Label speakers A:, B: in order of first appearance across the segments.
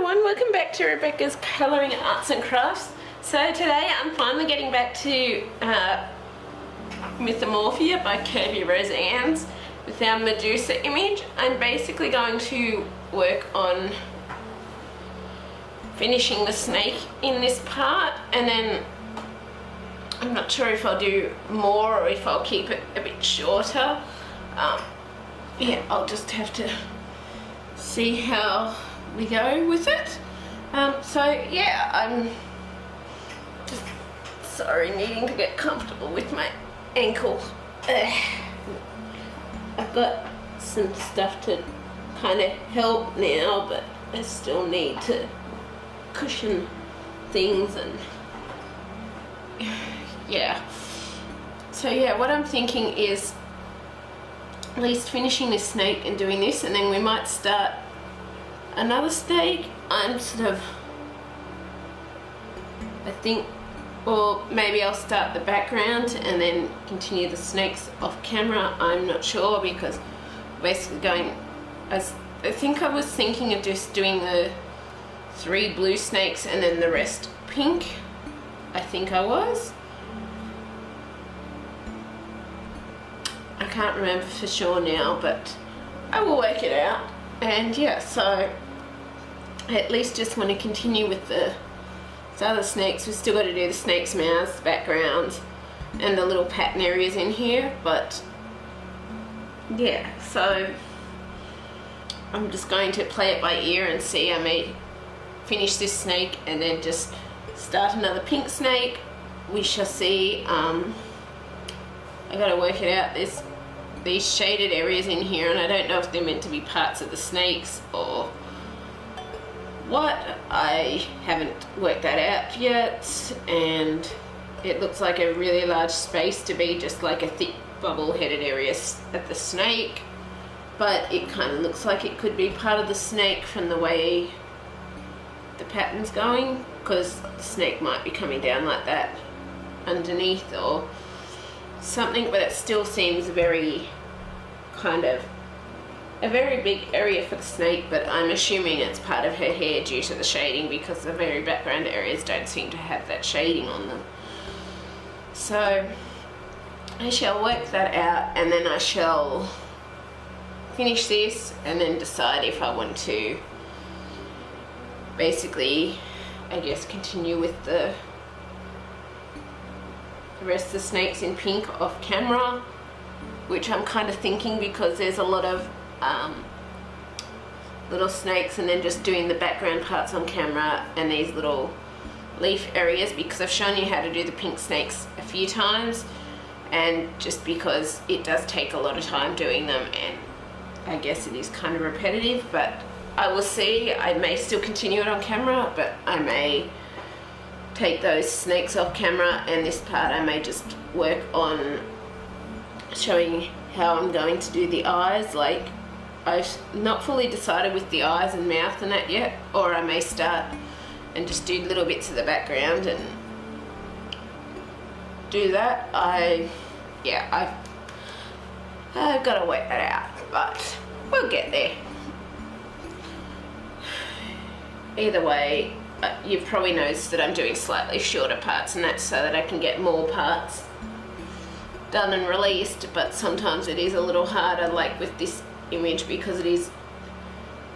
A: everyone, welcome back to Rebecca's Colouring Arts and Crafts. So today I'm finally getting back to Mythomorphia by Kirby Roseanne's with our Medusa image. I'm basically going to work on finishing the snake in this part, and then I'm not sure if I'll do more or if I'll keep it a bit shorter. Yeah, I'll just have to see how we go with it. So yeah, I'm just needing to get comfortable with my ankle. I've got some stuff to kind of help now, but I still need to cushion things and yeah. So yeah, what I'm thinking is at least finishing this snake and doing this, and then we might start another snake. I'm sort of, I think, or maybe I'll start the background and then continue the snakes off camera. I'm not sure, because basically going, I think I was thinking of just doing the 3 blue snakes and then the rest pink. I think I was. I can't remember for sure now, but I will work it out. And yeah, so I at least just want to continue with the other snakes. We've still got to do the snake's mouths, backgrounds, and the little pattern areas in here, but yeah, so I'm just going to play it by ear and see. I may finish this snake and then just start another pink snake. We shall see. I gotta work it out. There's these shaded areas in here, and I don't know if they're meant to be parts of the snakes or what. I haven't worked that out yet, and it looks like a really large space to be just like a thick bubble-headed area at the snake, but it kind of looks like it could be part of the snake from the way the pattern's going, because the snake might be coming down like that underneath or something, but it still seems very kind of a very big area for the snake, but I'm assuming it's part of her hair due to the shading, because the very background areas don't seem to have that shading on them. So I shall work that out, and then I shall finish this and then decide if I want to basically, I guess, continue with the rest of the snakes in pink off camera, which I'm kind of thinking, because there's a lot of little snakes, and then just doing the background parts on camera and these little leaf areas, because I've shown you how to do the pink snakes a few times, and just because it does take a lot of time doing them, and I guess it is kind of repetitive, but I will see. I may still continue it on camera, but I may take those snakes off camera, and this part I may just work on showing how I'm going to do the eyes. Like, I've not fully decided with the eyes and mouth and that yet, or I may start and just do little bits of the background and do that. I've got to work that out, but we'll get there. Either way, you've probably noticed that I'm doing slightly shorter parts, and that's so that I can get more parts done and released, but sometimes it is a little harder, like with this image, because it is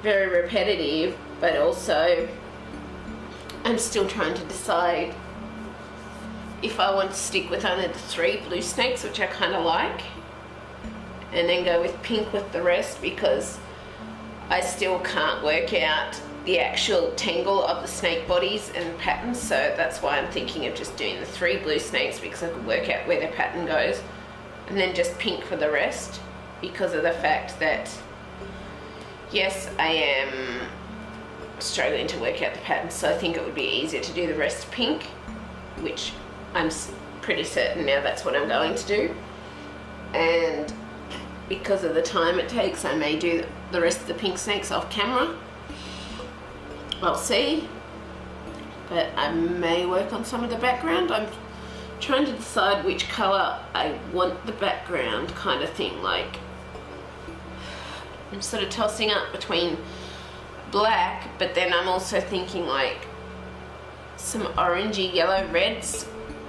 A: very repetitive, but also I'm still trying to decide if I want to stick with only the 3 blue snakes, which I kind of like, and then go with pink with the rest, because I still can't work out the actual tangle of the snake bodies and patterns. So that's why I'm thinking of just doing the 3 blue snakes, because I can work out where the pattern goes, and then just pink for the rest, because of the fact that, yes, I am struggling to work out the pattern, so I think it would be easier to do the rest pink, which I'm pretty certain now that's what I'm going to do. And because of the time it takes, I may do the rest of the pink snakes off camera. I'll see, but I may work on some of the background. I'm trying to decide which colour I want the background, kind of thing. Like, I'm sort of tossing up between black, but then I'm also thinking like some orangey yellow reds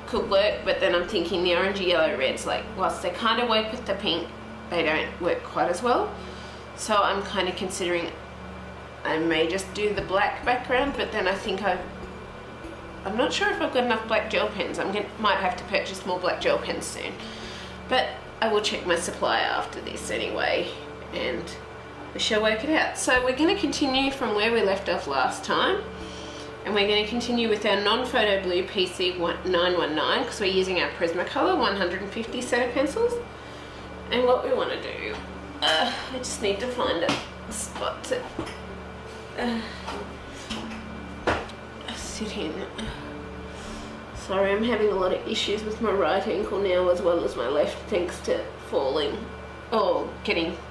A: could work, but then I'm thinking the orangey yellow reds, like whilst they kind of work with the pink, they don't work quite as well. So I'm kind of considering I may just do the black background, but then I think I'm not sure if I've got enough black gel pens. Might have to purchase more black gel pens soon, but I will check my supply after this anyway, and we shall work it out. So we're going to continue from where we left off last time, and we're going to continue with our non-photo blue PC919 because we're using our Prismacolor 150 set of pencils. And what we want to do, I just need to find a spot to sit in. Sorry, I'm having a lot of issues with my right ankle now as well as my left, thanks to falling.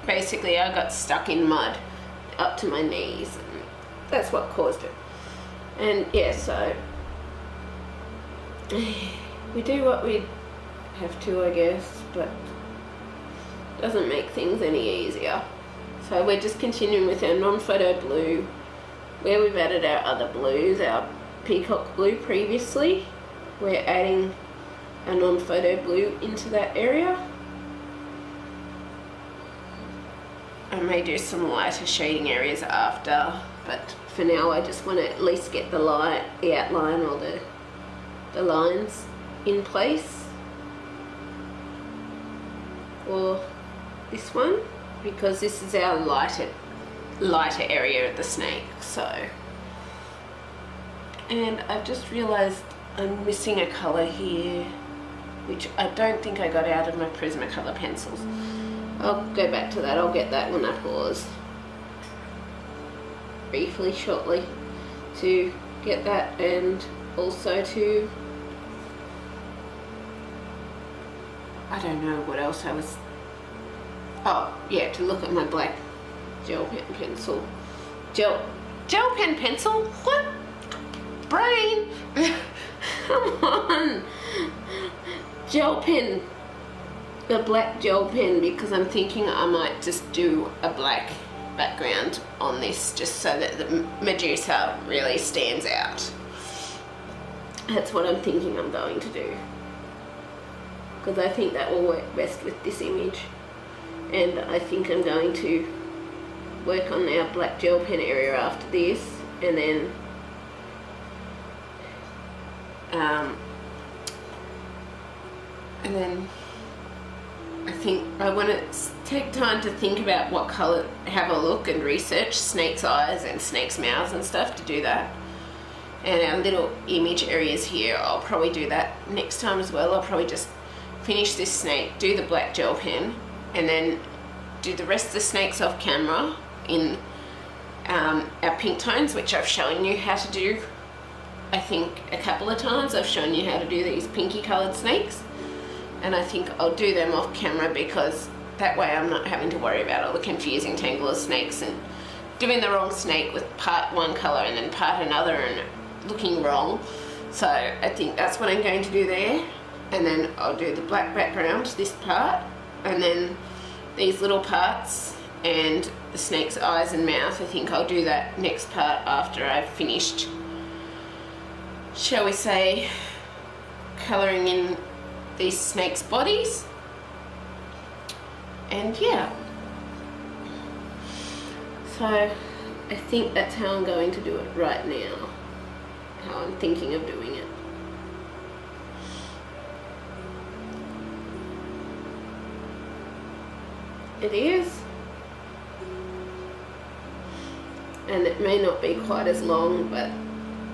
A: Basically I got stuck in mud up to my knees, and that's what caused it. And yeah, so we do what we have to, I guess, but it doesn't make things any easier. So we're just continuing with our non-photo blue, where we've added our other blues, our peacock blue previously. We're adding a non-photo blue into that area. I may do some lighter shading areas after, but for now I just want to at least get the outline or the lines in place for this one, because this is our lighter area of the snake. So, and I've just realized I'm missing a color here, which I don't think I got out of my Prismacolor pencils. I'll go back to that. I'll get that when I pause briefly shortly to get that, and also to, I don't know what else I was, oh yeah, to look at my black gel pen pencil. Gel pen pencil? What? Brain! Come on! Gel pen. The black gel pen, because I'm thinking I might just do a black background on this just so that the Medusa really stands out. That's what I'm thinking I'm going to do, because I think that will work best with this image. And I think I'm going to work on our black gel pen area after this, and then I think I want to take time to think about what colour, have a look and research snake's eyes and snake's mouths and stuff to do that. And our little image areas here, I'll probably do that next time as well. I'll probably just finish this snake, do the black gel pen, and then do the rest of the snakes off camera in our pink tones, which I've shown you how to do, I think, a couple of times. I've shown you how to do these pinky coloured snakes, and I think I'll do them off camera because that way I'm not having to worry about all the confusing tangle of snakes and doing the wrong snake with part one colour and then part another and looking wrong. So I think that's what I'm going to do there, and then I'll do the black background, this part, and then these little parts and the snake's eyes and mouth. I think I'll do that next part after I've finished, shall we say, colouring in these snakes' bodies. And yeah, so I think that's how I'm going to do it right now, how I'm thinking of doing it. It is, and it may not be quite as long, but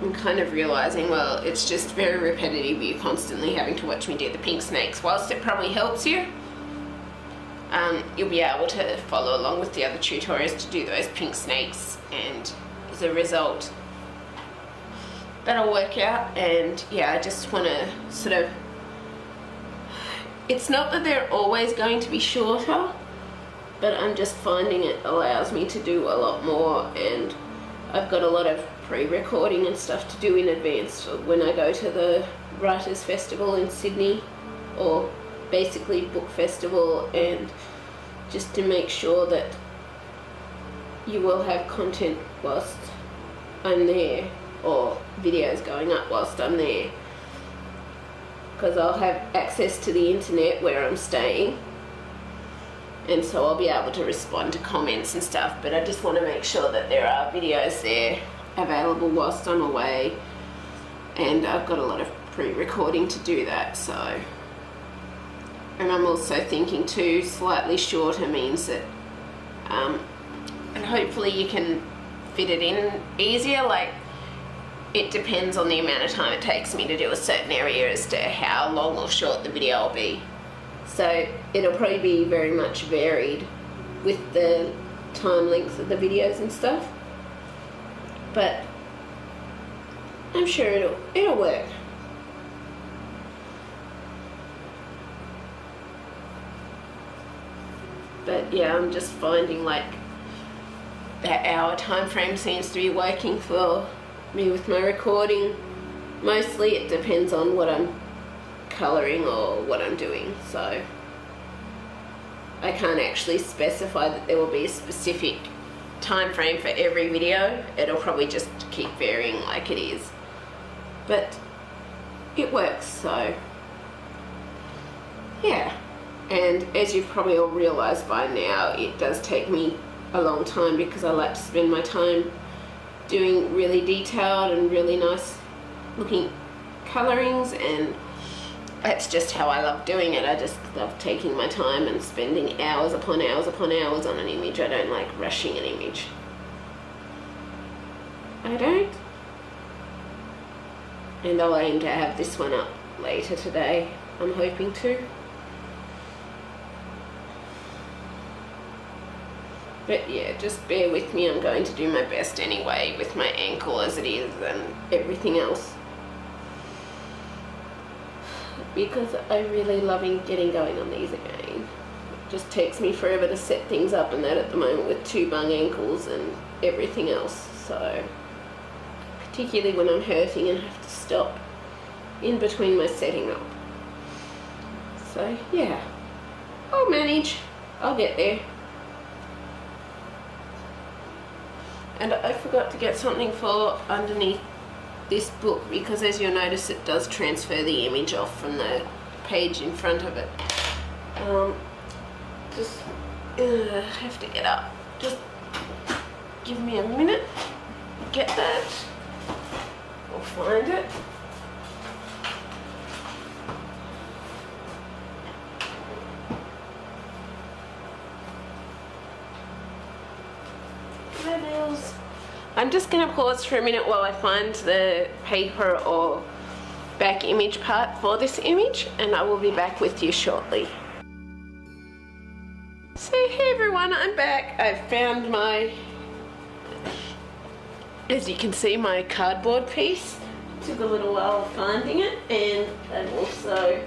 A: I'm kind of realising, well, it's just very repetitive, you constantly having to watch me do the pink snakes. Whilst it probably helps you, you'll be able to follow along with the other tutorials to do those pink snakes, and as a result that'll work out. And yeah, I just want to sort of, it's not that they're always going to be shorter, but I'm just finding it allows me to do a lot more, and I've got a lot of pre-recording and stuff to do in advance when I go to the Writers' Festival in Sydney, or basically book festival, and just to make sure that you will have content whilst I'm there, or videos going up whilst I'm there, because I'll have access to the internet where I'm staying, and so I'll be able to respond to comments and stuff. But I just want to make sure that there are videos there available whilst I'm away, and I've got a lot of pre-recording to do that. So, and I'm also thinking too, slightly shorter means that and hopefully you can fit it in easier. Like, it depends on the amount of time it takes me to do a certain area as to how long or short the video will be. So it'll probably be very much varied with the time length of the videos and stuff, but I'm sure it'll work. But yeah, I'm just finding like that hour time frame seems to be working for me with my recording. Mostly it depends on what I'm colouring or what I'm doing, so I can't actually specify that there will be a specific time frame for every video. It'll probably just keep varying like it is, but it works. So yeah, and as you've probably all realised by now, it does take me a long time because I like to spend my time doing really detailed and really nice looking colourings, and that's just how I love doing it. I just love taking my time and spending hours upon hours upon hours on an image. I don't like rushing an image. I don't. And I'll aim to have this one up later today. I'm hoping to. But yeah, just bear with me. I'm going to do my best anyway with my ankle as it is and everything else, because I'm really loving getting going on these again. It just takes me forever to set things up and that at the moment with two bung ankles and everything else. So particularly when I'm hurting and have to stop in between my setting up. So yeah, I'll manage. I'll get there. And I forgot to get something for underneath this book, because as you'll notice, it does transfer the image off from the page in front of it. Just have to get up. Just give me a minute. Get that. I'll find it. I'm just going to pause for a minute while I find the paper or back image part for this image, and I will be back with you shortly. So hey everyone, I'm back. I've found my, as you can see, my cardboard piece. Took a little while finding it, and I've also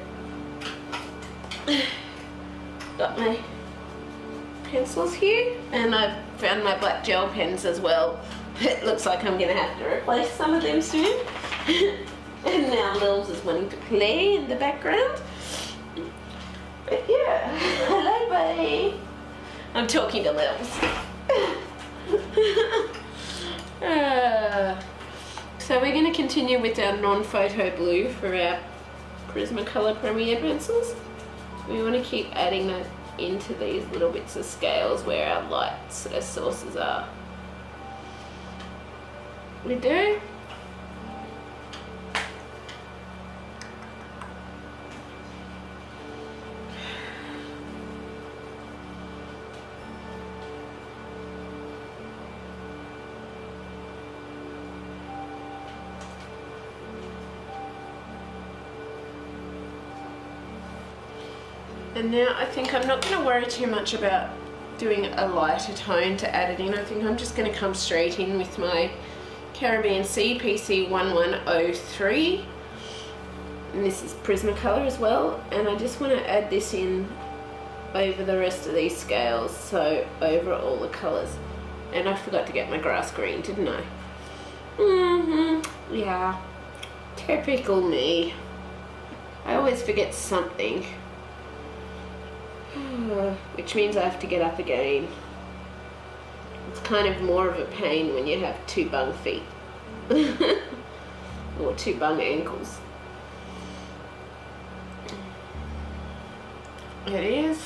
A: got my pencils here, and I've found my black gel pens as well. It looks like I'm going to have to replace some of them soon. And now Lils is wanting to play in the background. But yeah, hello buddy. I'm talking to Lils. So we're going to continue with our non-photo blue for our Prismacolor Premier pencils. We want to keep adding that into these little bits of scales where our light sort of sources are. We do. And now I think I'm not going to worry too much about doing a lighter tone to add it in. I think I'm just going to come straight in with my Caribbean Sea PC1103, and this is Prismacolor as well, and I just want to add this in over the rest of these scales, so over all the colours. And I forgot to get my grass green, didn't I? Yeah, typical me. I always forget something, which means I have to get up again. It's kind of more of a pain when you have two bung feet or two bung ankles. It is.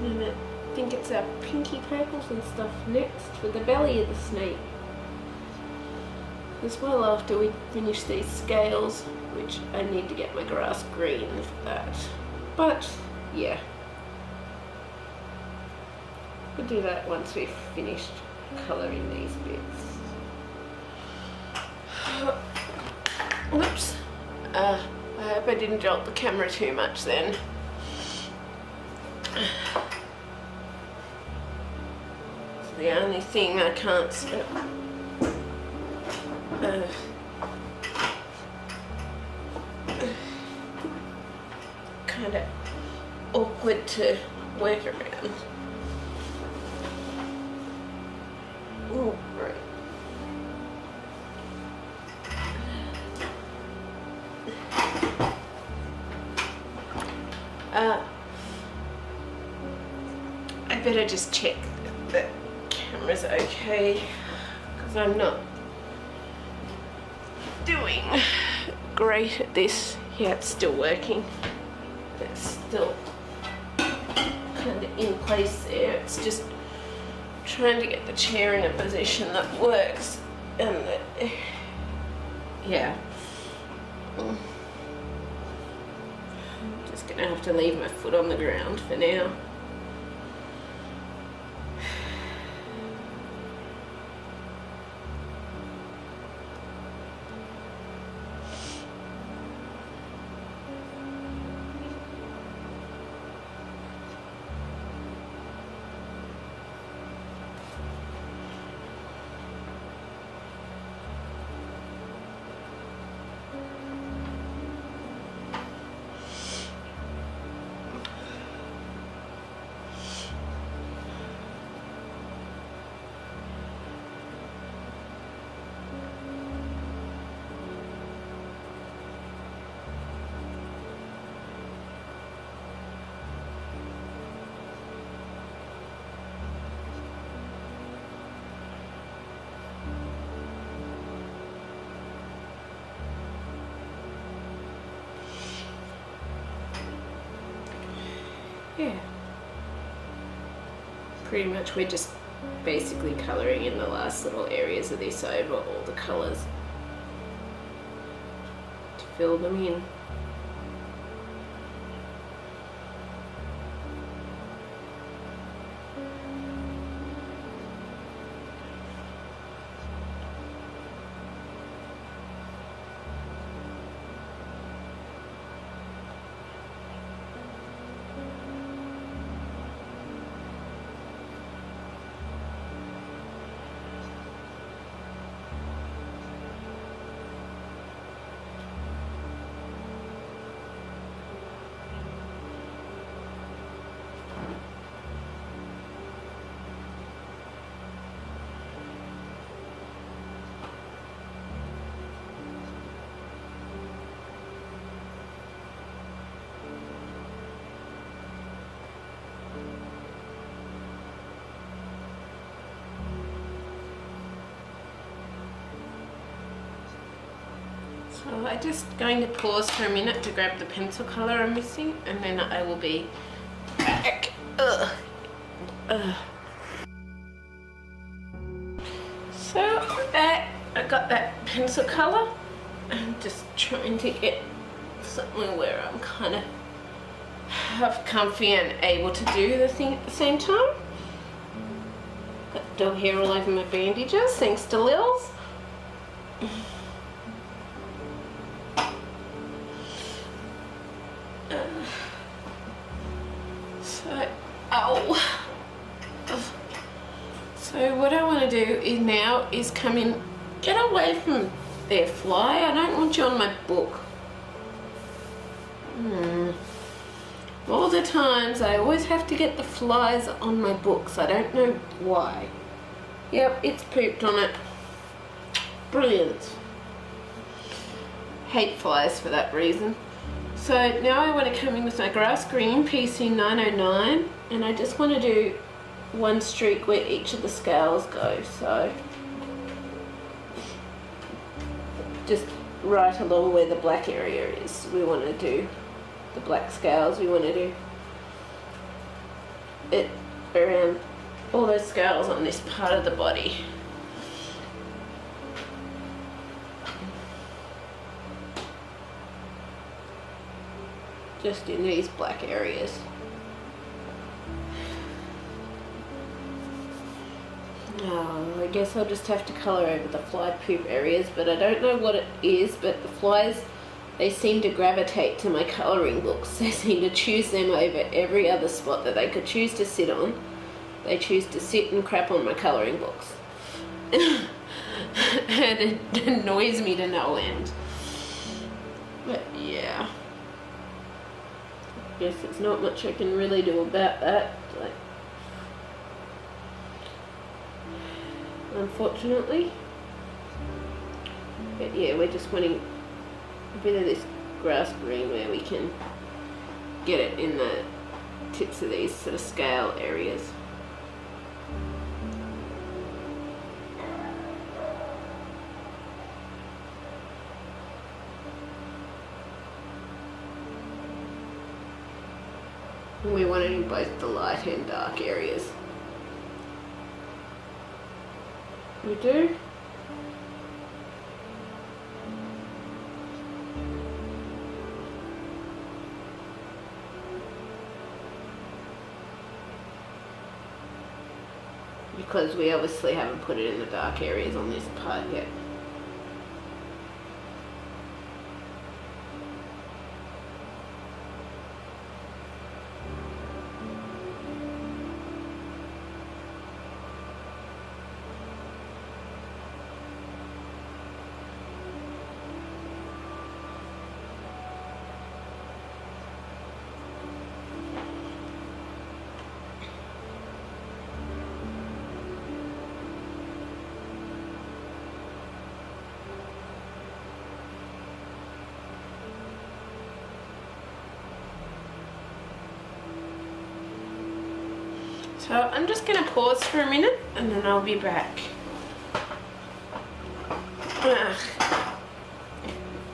A: I think it's our pinky purples and stuff next for the belly of the snake as well, after we finish these scales, which I need to get my grass green for that. But yeah, we'll do that once we've finished colouring these bits. Whoops, I hope I didn't jolt the camera too much then. The only thing I can't kind of awkward to work around. Ooh, right. I better just check that camera's okay, because I'm not doing great at this. Yeah, it's still working. It's still kind of in place there. It's just trying to get the chair in a position that works, and that, yeah. I'm just gonna have to leave my foot on the ground for now. Yeah, pretty much we're just basically colouring in the last little areas of this over all the colours to fill them in. So I'm just going to pause for a minute to grab the pencil colour I'm missing, and then I will be back. So I got that pencil colour. I'm just trying to get somewhere where I'm kind of half comfy and able to do the thing at the same time. Got dog hair all over my bandages, thanks to Lils. So, ow. So what I want to do is now is come in, get away from there, fly. I don't want you on my book. All the times I always have to get the flies on my books. I don't know why. Yep, it's pooped on it. Brilliant. Hate flies for that reason. So now I want to come in with my grass green PC 909, and I just want to do one streak where each of the scales go. So just right along where the black area is, we want to do the black scales. We want to do it around all those scales on this part of the body. Just in these black areas. Oh, I guess I'll just have to colour over the fly poop areas, but I don't know what it is, but the flies, they seem to gravitate to my colouring books. They seem to choose them over every other spot that they could choose to sit on. They choose to sit and crap on my colouring books. And it annoys me to no end. But yeah. I guess there's not much I can really do about that. Like, unfortunately. But yeah, we're just wanting a bit of this grass green where we can get it in the tips of these sort of scale areas. And we want it in both the light and dark areas. We do. Because we obviously haven't put it in the dark areas on this part yet. So I'm just going to pause for a minute and then I'll be back.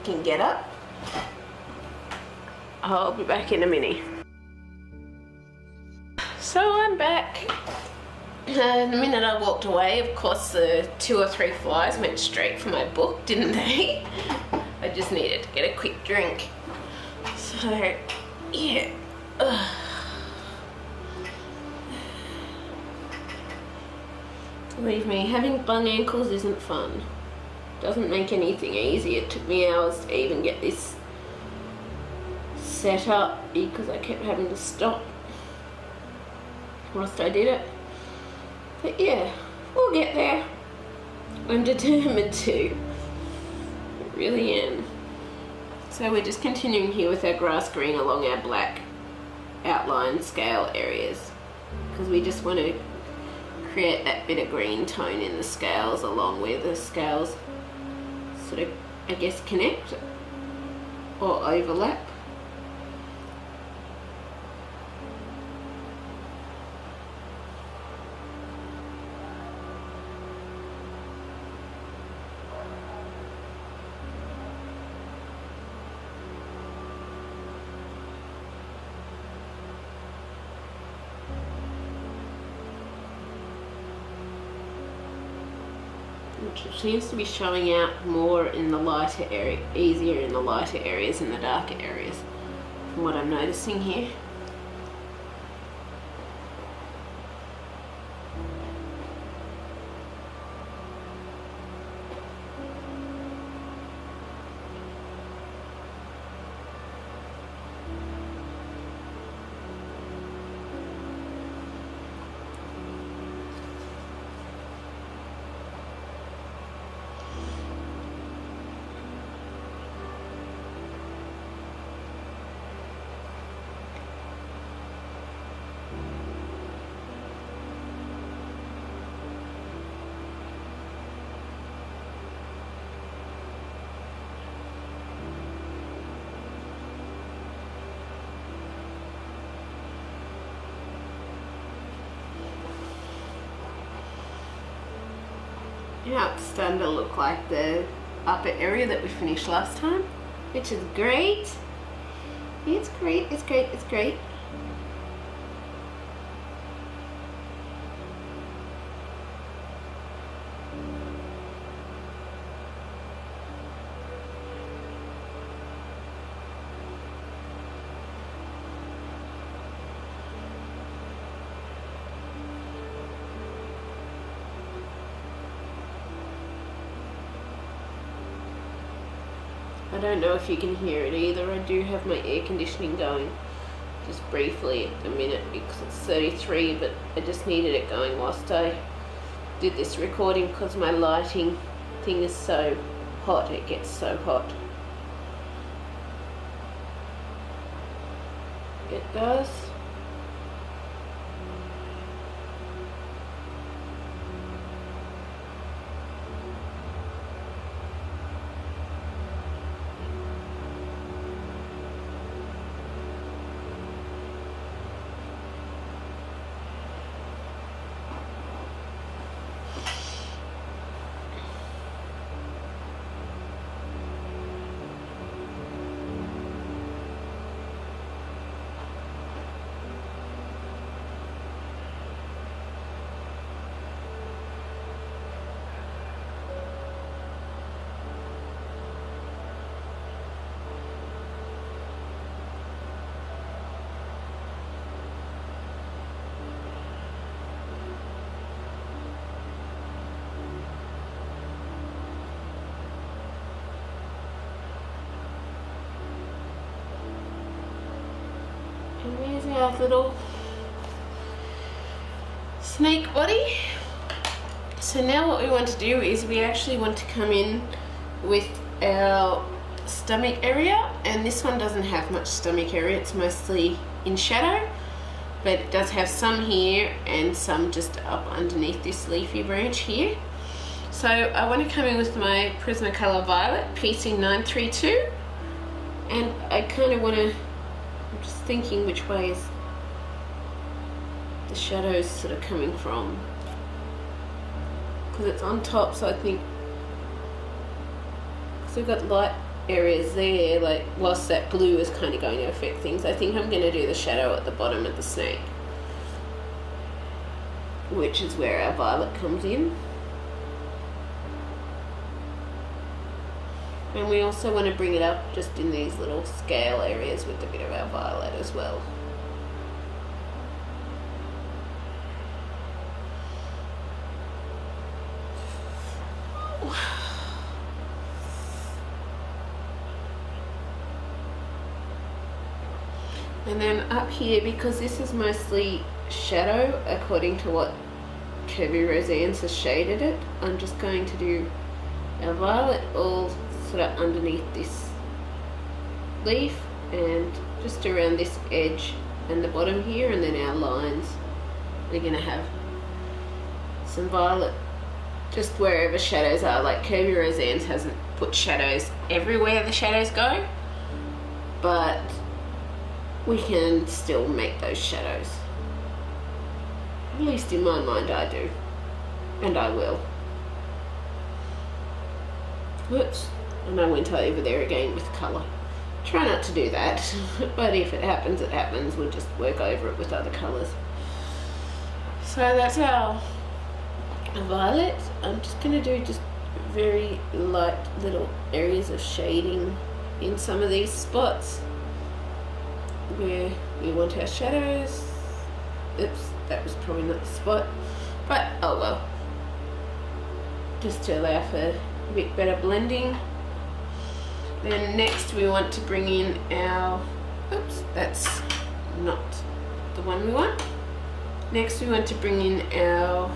A: Can get up. I'll be back in a minute. So I'm back. The minute I walked away, of course, the 2 or 3 flies went straight for my book, didn't they? I just needed to get a quick drink. So, yeah. Believe me, having bung ankles isn't fun. Doesn't make anything easy. It took me hours to even get this set up because I kept having to stop whilst I did it. But yeah, we'll get there. I'm determined to. I really am. So we're just continuing here with our grass green along our black outline scale areas because we just want to create that bit of green tone in the scales along where the scales sort of, I guess, connect or overlap. Which seems to be showing out more in the lighter area, easier in the lighter areas than the darker areas, from what I'm noticing here. Now it's starting to look like the upper area that we finished last time, which is great. It's great, it's great, it's great. I don't know if you can hear it either. I do have my air conditioning going just briefly at the minute because it's 33, but I just needed it going whilst I did this recording because my lighting thing is so hot. It gets so hot. It does. And there's our little snake body. So now what we want to do is we actually want to come in with our stomach area, and this one doesn't have much stomach area, it's mostly in shadow, but it does have some here and some just up underneath this leafy branch here. So I want to come in with my Prismacolor Violet PC932, and I kind of want to, I'm just thinking which way is the shadows sort of coming from, because it's on top, so I think, because we've got light areas there, like whilst that blue is kind of going to affect things, I think I'm going to do the shadow at the bottom of the snake, which is where our violet comes in. And we also want to bring it up just in these little scale areas with a bit of our violet as well. And then up here, because this is mostly shadow according to what Kirby Roseanne's has shaded it, I'm just going to do our violet all sort of underneath this leaf and just around this edge and the bottom here, and then our lines, we're going to have some violet just wherever shadows are. Like Kirby Roseanne's hasn't put shadows everywhere the shadows go, but we can still make those shadows. At least in my mind I do, and I will. Whoops, and I went over there again with colour. Try not to do that, but if it happens, it happens. We'll just work over it with other colours. So that's our violet. I'm just going to do just very light little areas of shading in some of these spots where we want our shadows. Oops, that was probably not the spot, but oh well. Just to allow for a bit better blending. Then next we want to bring in our, oops, that's not the one we want. Next we want to bring in our,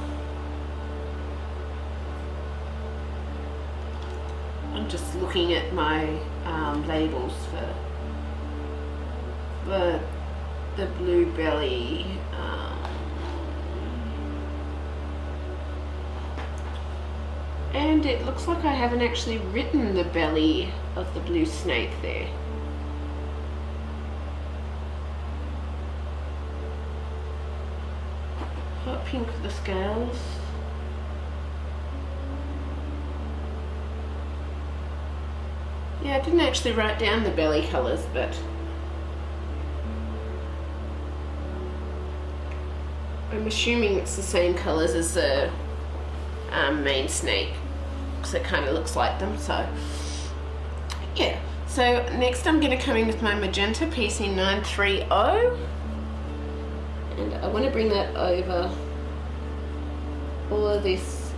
A: I'm just looking at my labels for the blue belly. And it looks like I haven't actually written the belly of the blue snake there. Hot pink for the scales. Yeah, I didn't actually write down the belly colours, but I'm assuming it's the same colours as the main snake, because it kind of looks like them. So yeah, so next I'm going to come in with my magenta PC930, and I want to bring that over all of this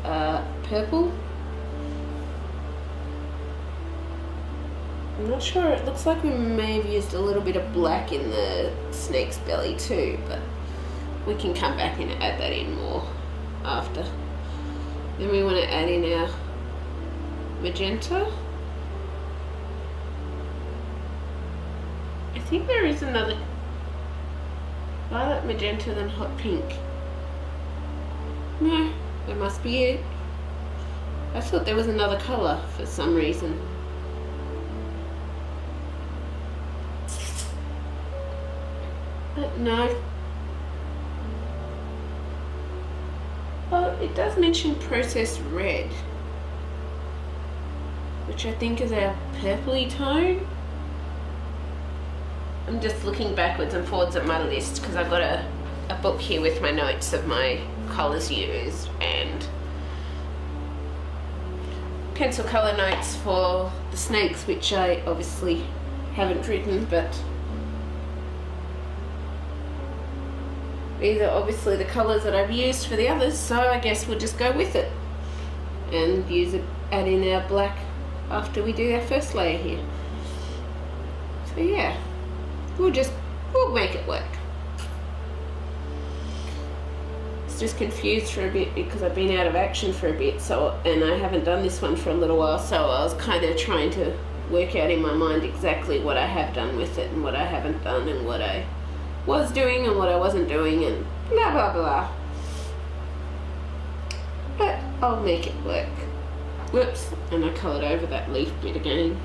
A: purple. I'm not sure, it looks like we may have used a little bit of black in the snake's belly too, but we can come back and add that in more after. Then we want to add in our magenta. I think there is another violet, magenta, then hot pink. No, that must be it. I thought there was another colour for some reason. But no. Oh, it does mention processed red, which I think is our purpley tone. I'm just looking backwards and forwards at my list because I've got a book here with my notes of my colours used and pencil colour notes for the snakes, which I obviously haven't written, but these are obviously the colours that I've used for the others, so I guess we'll just go with it and add in our black after we do our first layer here. So yeah, we'll make it work. It's just confused for a bit because I've been out of action for a bit, and I haven't done this one for a little while, so I was kind of trying to work out in my mind exactly what I have done with it and what I haven't done and what I was doing and what I wasn't doing and blah blah blah. But I'll make it work. Whoops, and I coloured over that leaf bit again.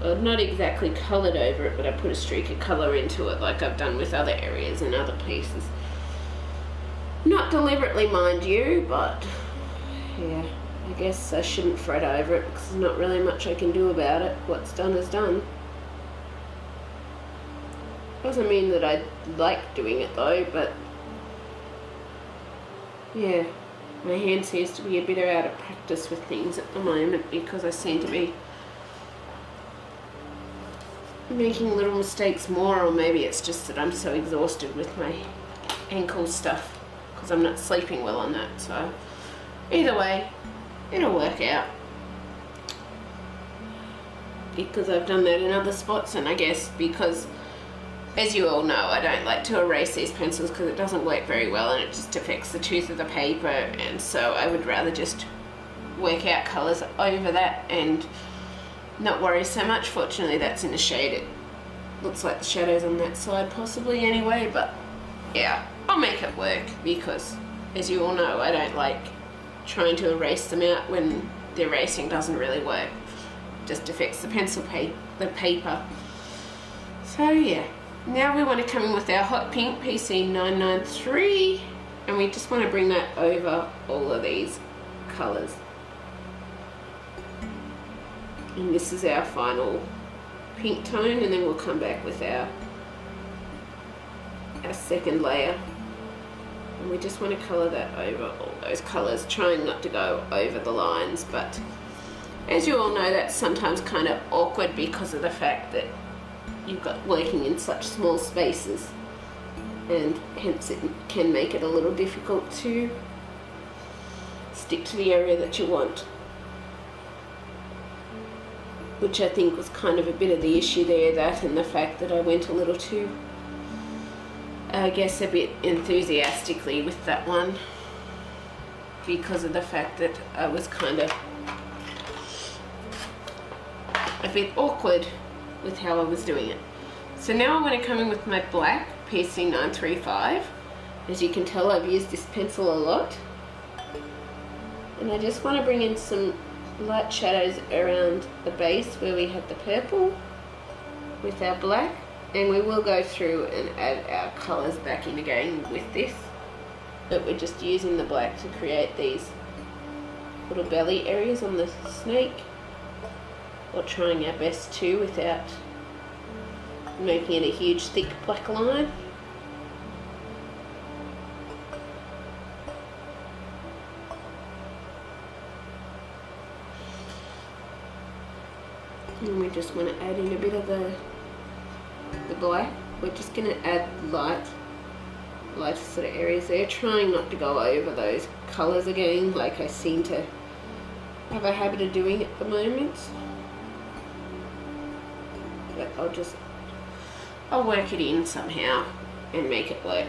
A: Well, not exactly coloured over it, but I put a streak of colour into it like I've done with other areas and other pieces. Not deliberately, mind you, but yeah, I guess I shouldn't fret over it because there's not really much I can do about it. What's done is done. Doesn't mean that I like doing it though, but yeah, my hand seems to be a bit out of practice with things at the moment because I seem to be making little mistakes more, or maybe it's just that I'm so exhausted with my ankle stuff because I'm not sleeping well on that. So either way, it'll work out because I've done that in other spots, and I guess because, as you all know, I don't like to erase these pencils because it doesn't work very well and it just affects the tooth of the paper, and so I would rather just work out colours over that and not worry so much. Fortunately that's in the shade. It looks like the shadows on that side possibly anyway, but yeah, I'll make it work because, as you all know, I don't like trying to erase them out when the erasing doesn't really work. It just affects the the paper. So yeah, now we want to come in with our hot pink PC993, and we just want to bring that over all of these colours. And this is our final pink tone, and then we'll come back with our second layer, and we just want to colour that over all those colours, trying not to go over the lines, but as you all know, that's sometimes kind of awkward because of the fact that you've got working in such small spaces, and hence it can make it a little difficult to stick to the area that you want, which I think was kind of a bit of the issue there, that and the fact that I went a little too, I guess, a bit enthusiastically with that one because of the fact that I was kind of a bit awkward with how I was doing it. So now I want to come in with my black PC935. As you can tell, I've used this pencil a lot, and I just want to bring in some light shadows around the base where we had the purple with our black. And we will go through and add our colours back in again with this, but we're just using the black to create these little belly areas on the snake, or trying our best to without making it a huge thick black line. And we just want to add in a bit of the black. We're just going to add lighter sort of areas there, trying not to go over those colours again like I seem to have a habit of doing at the moment. But I'll work it in somehow and make it work.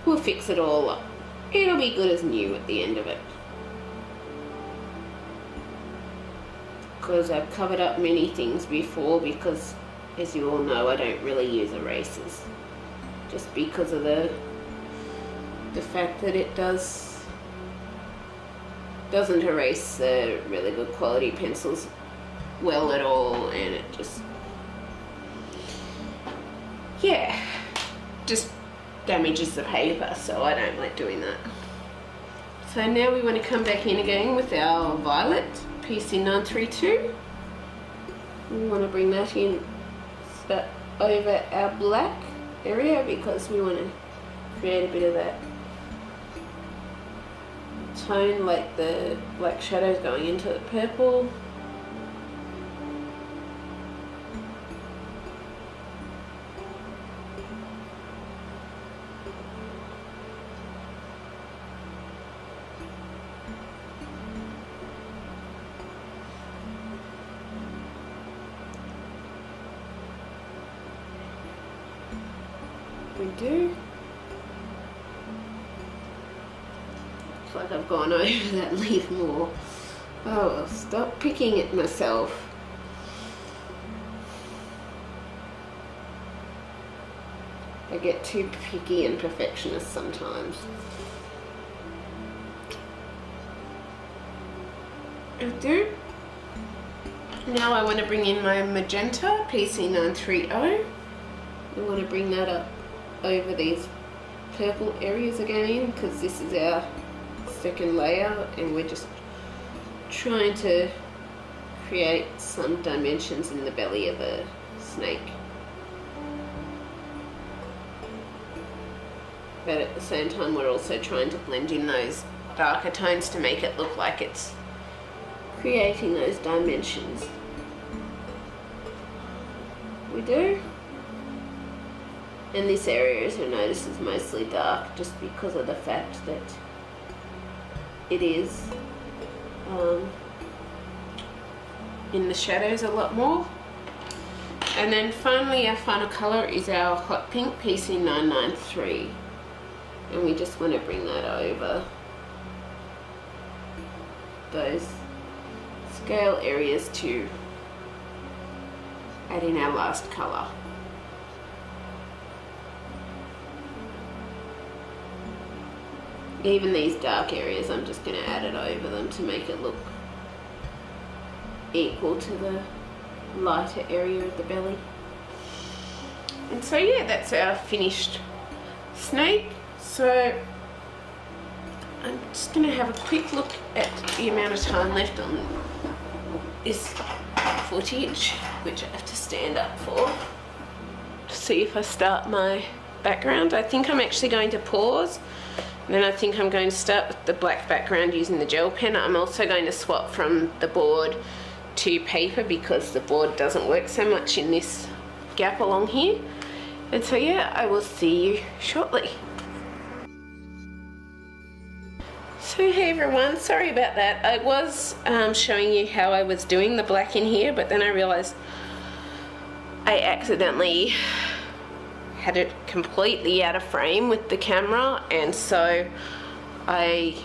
A: We'll fix it all up. It'll be good as new at the end of it. Because I've covered up many things before, because as you all know, I don't really use erasers, just because of the fact that it doesn't erase the really good quality pencils well at all, and it just damages the paper, so I don't like doing that. So now we want to come back in again with our violet PC932. We want to bring that in over our black area, because we want to create a bit of that tone, like the black shadows going into the purple. We do. Looks like I've gone over that leaf more. Oh well, stop picking at myself. I get too picky and perfectionist sometimes. I do. Now I want to bring in my magenta PC930. We want to bring that up over these purple areas again, because this is our second layer, and we're just trying to create some dimensions in the belly of a snake, but at the same time we're also trying to blend in those darker tones to make it look like it's creating those dimensions. We do. And this area, as you notice, is mostly dark, just because of the fact that it is in the shadows a lot more. And then finally, our final colour is our hot pink PC993, and we just want to bring that over those scale areas to add in our last colour. Even these dark areas, I'm just going to add it over them to make it look equal to the lighter area of the belly. And so yeah, that's our finished snake. So I'm just going to have a quick look at the amount of time left on this footage, which I have to stand up for, to see if I start my background. I think I'm actually going to pause. Then I think I'm going to start with the black background using the gel pen. I'm also going to swap from the board to paper, because the board doesn't work so much in this gap along here. And so yeah, I will see you shortly. So hey everyone, sorry about that. I was showing you how I was doing the black in here, but then I realized I accidentally had it completely out of frame with the camera, and so I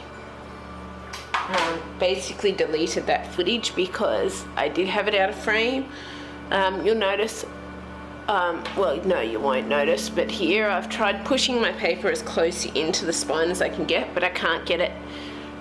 A: basically deleted that footage because I did have it out of frame. You'll notice, well no you won't notice, but here I've tried pushing my paper as close into the spine as I can get, but I can't get it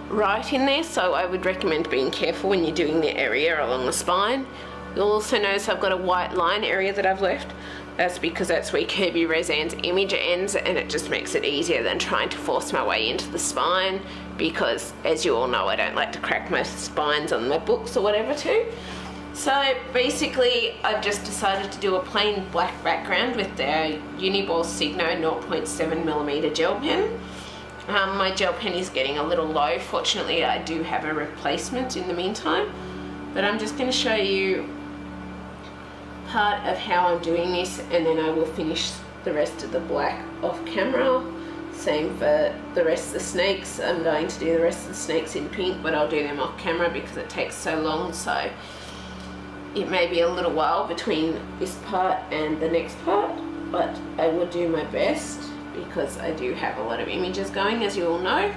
A: right in there, so I would recommend being careful when you're doing the area along the spine. You'll also notice I've got a white line area that I've left. That's because that's where Kirby Rozanne's image ends, and it just makes it easier than trying to force my way into the spine, because as you all know, I don't like to crack my spines on my books or whatever too. So basically I've just decided to do a plain black background with the Uniball Signo 0.7mm gel pen. My gel pen is getting a little low. Fortunately, I do have a replacement in the meantime, but I'm just going to show you part of how I'm doing this, and then I will finish the rest of the black off camera. Same for the rest of the snakes. I'm going to do the rest of the snakes in pink, but I'll do them off camera because it takes so long, so it may be a little while between this part and the next part, but I will do my best because I do have a lot of images going, as you all know,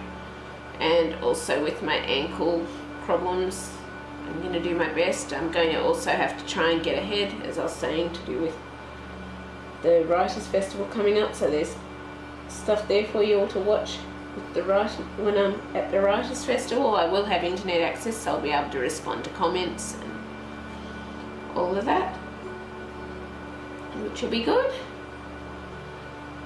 A: and also with my ankle problems I'm going to do my best. I'm going to also have to try and get ahead, as I was saying, to do with the Writers' Festival coming up, so there's stuff there for you all to watch with the when I'm at the Writers' Festival. I will have internet access, so I'll be able to respond to comments and all of that, which will be good.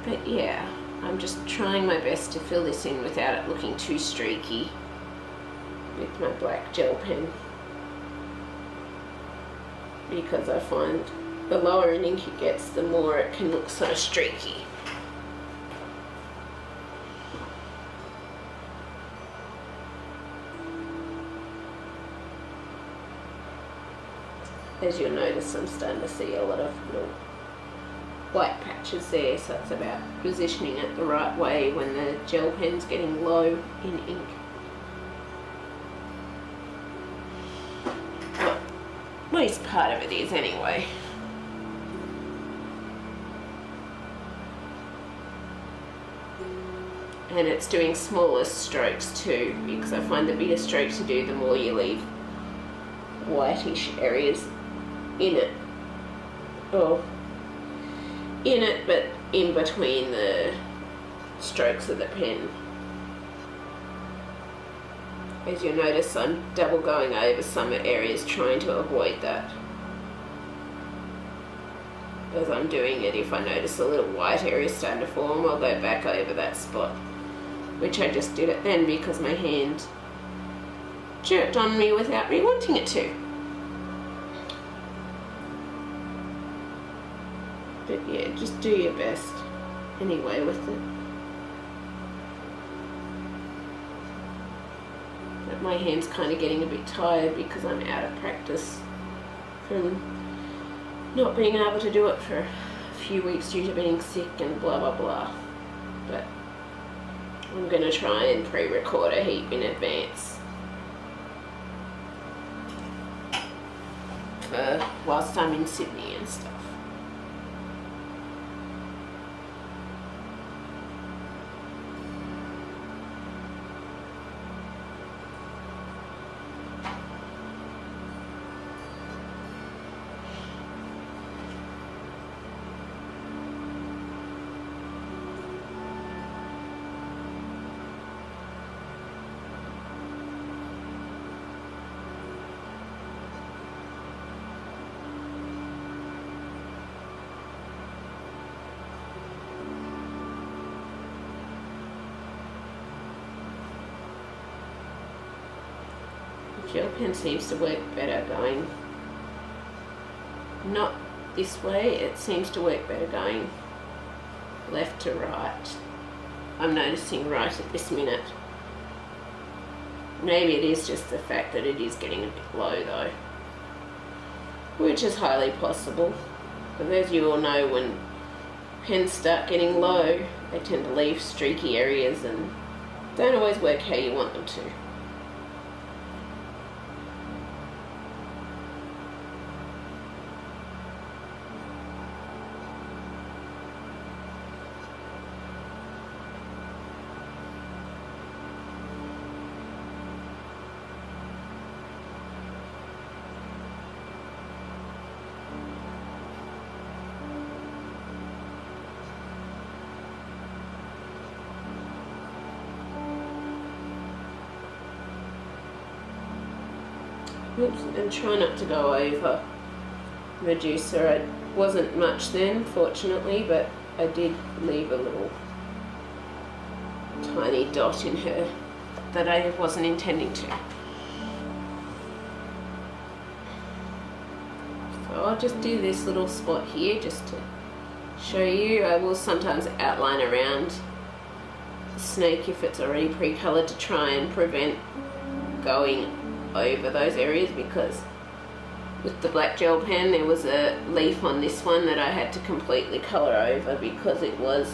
A: But yeah, I'm just trying my best to fill this in without it looking too streaky with my black gel pen, because I find the lower in ink it gets, the more it can look sort of streaky. As you'll notice, I'm starting to see a lot of little white patches there, so it's about positioning it the right way when the gel pen's getting low in ink. Well, at least part of it is anyway. And it's doing smaller strokes too, because I find the bigger strokes you do, the more you leave whitish areas in it. Oh, in it, but in between the strokes of the pen. As you'll notice, I'm double going over some areas, trying to avoid that. As I'm doing it, if I notice a little white area starting to form, I'll go back over that spot, which I just did it then because my hand jerked on me without me wanting it to. But yeah, just do your best anyway with it. But my hand's kind of getting a bit tired because I'm out of practice from not being able to do it for a few weeks due to being sick and blah blah blah. But I'm going to try and pre-record a heap in advance for whilst I'm in Sydney and stuff. Gel pen seems to work better going not this way, it seems to work better going left to right. I'm noticing right at this minute. Maybe it is just the fact that it is getting a bit low though, which is highly possible, because as you all know, when pens start getting low they tend to leave streaky areas and don't always work how you want them to. Oops, and try not to go over reducer. It wasn't much then, fortunately, but I did leave a little tiny dot in her that I wasn't intending to. So I'll just do this little spot here just to show you. I will sometimes outline around the snake if it's already pre-colored to try and prevent going over those areas, because with the black gel pen there was a leaf on this one that I had to completely color over because it was,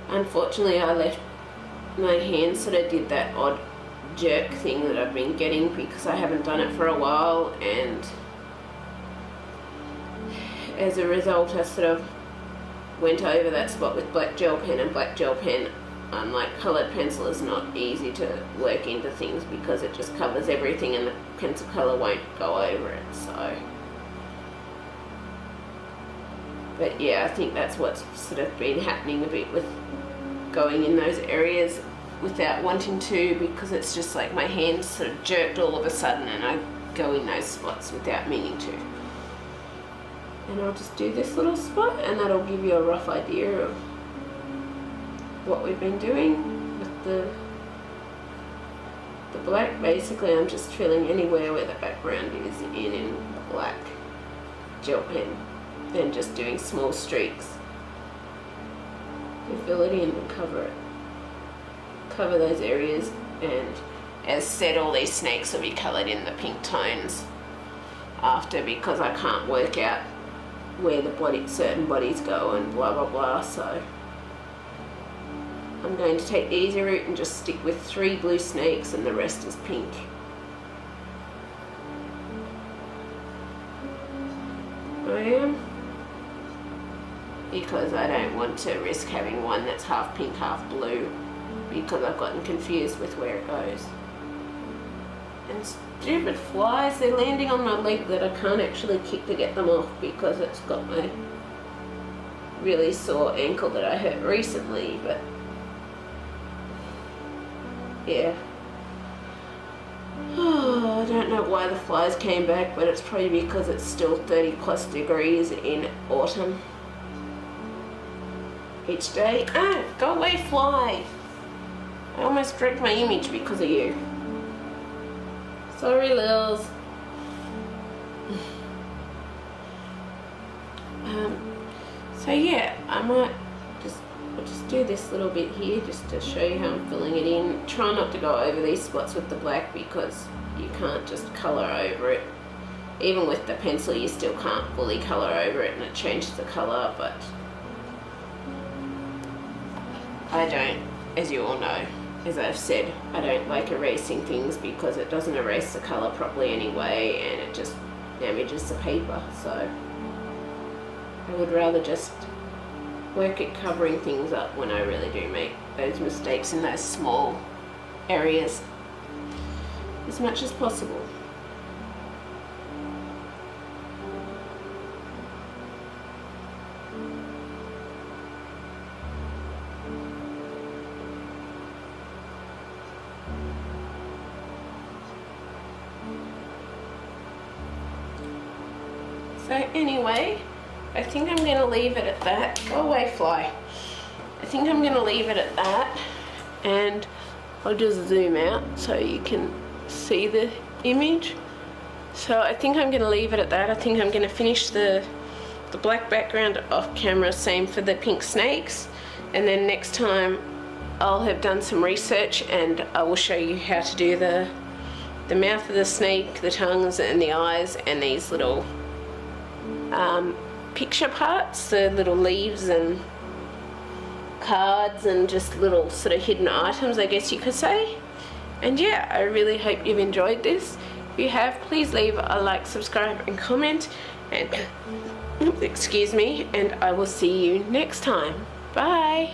A: unfortunately I left my hand sort of did that odd jerk thing that I've been getting because I haven't done it for a while, and as a result I sort of went over that spot with black gel pen, and black gel pen, unlike coloured pencil, is not easy to work into things because it just covers everything and the pencil colour won't go over it. So, but yeah, I think that's what's sort of been happening a bit with going in those areas without wanting to, because it's just like my hand sort of jerked all of a sudden and I go in those spots without meaning to. And I'll just do this little spot and that'll give you a rough idea of what we've been doing with the black. Basically I'm just filling anywhere where the background is in black gel pen, then just doing small streaks to fill it in and cover those areas. And as said, all these snakes will be coloured in the pink tones after, because I can't work out where the certain bodies go and blah blah blah. So I'm going to take the easy route and just stick with 3 blue snakes and the rest is pink. I am, because I don't want to risk having one that's half pink half blue, because I've gotten confused with where it goes. And stupid flies, they're landing on my leg that I can't actually kick to get them off because it's got my really sore ankle that I hurt recently. But yeah, oh, I don't know why the flies came back, but it's probably because it's still 30+ degrees in autumn each day. Ah, go away, fly! I almost wrecked my image because of you. Sorry, Lils. So yeah, I'll just do this little bit here just to show you how I'm filling it in. Try not to go over these spots with the black because you can't just colour over it. Even with the pencil you still can't fully colour over it and it changes the colour, but I don't, as you all know, as I've said, I don't like erasing things because it doesn't erase the colour properly anyway and it just damages the paper. So I would rather just work at covering things up when I really do make those mistakes in those small areas as much as possible. So anyway, I think I'm going to leave it at that. Go away, fly. I think I'm going to leave it at that, and I'll just zoom out so you can see the image. So I think I'm going to leave it at that. I think I'm going to finish the black background off camera, same for the pink snakes, and then next time I'll have done some research and I will show you how to do the mouth of the snake, the tongues and the eyes, and these little picture parts, the little leaves and cards and just little sort of hidden items, I guess you could say. And yeah, I really hope you've enjoyed this. If you have, please leave a like, subscribe and comment, and excuse me, and I will see you next time. Bye.